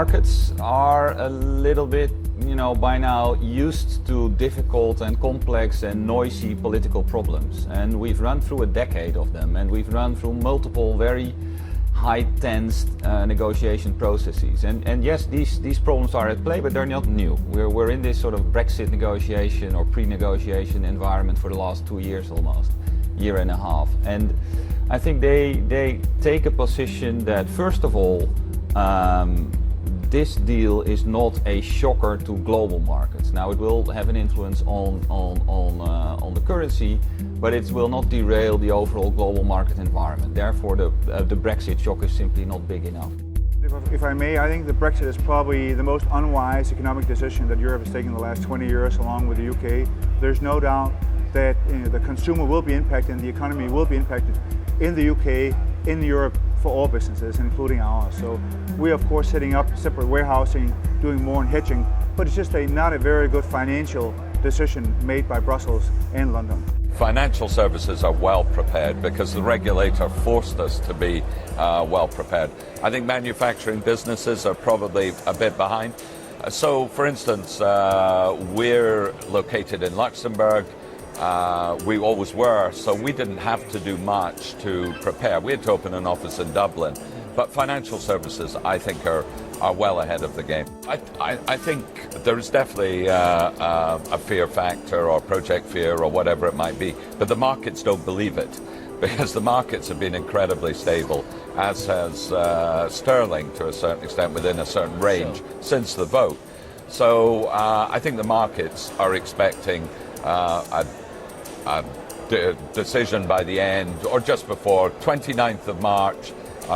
markets are a little bit, by now used to difficult and complex and noisy political problems. And we've run through a decade of them, and we've run through multiple very high-tensed negotiation processes. And yes, these problems are at play, but they're not new. We're in this sort of Brexit negotiation or pre-negotiation environment for the last 2 years almost, year and a half. And I think they take a position that, first of all, this deal is not a shocker to global markets. Now, it will have an influence on the currency, but it will not derail the overall global market environment. Therefore, the Brexit shock is simply not big enough. If I may, I think the Brexit is probably the most unwise economic decision that Europe has taken in the last 20 years, along with the UK. There's no doubt that the consumer will be impacted and the economy will be impacted in the UK, in Europe, for all businesses, including ours. So we are, of course, setting up separate warehousing, doing more in hedging, but it's just not a very good financial decision made by Brussels and London. Financial services are well prepared because the regulator forced us to be well prepared. I think manufacturing businesses are probably a bit behind. So, for instance, we're located in Luxembourg. We always were, so we didn't have to do much to prepare. We had to open an office in Dublin, but financial services, I think, are well ahead of the game. I think there is definitely a fear factor or project fear or whatever it might be, but the markets don't believe it because the markets have been incredibly stable, as has sterling to a certain extent within a certain range since the vote. So I think the markets are expecting a decision by the end or just before 29th of March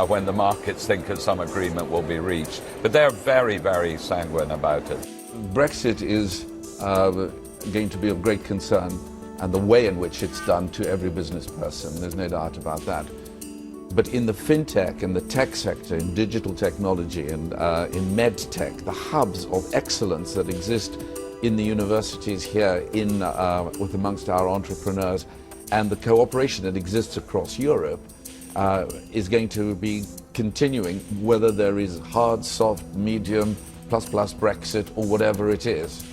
when the markets think some agreement will be reached. But they're very, very sanguine about it. Brexit is going to be of great concern, and the way in which it's done to every business person, there's no doubt about that. But in the fintech and the tech sector, in digital technology and in med tech, the hubs of excellence that exist in the universities here with amongst our entrepreneurs, and the cooperation that exists across Europe is going to be continuing, whether there is hard, soft, medium, plus Brexit, or whatever it is.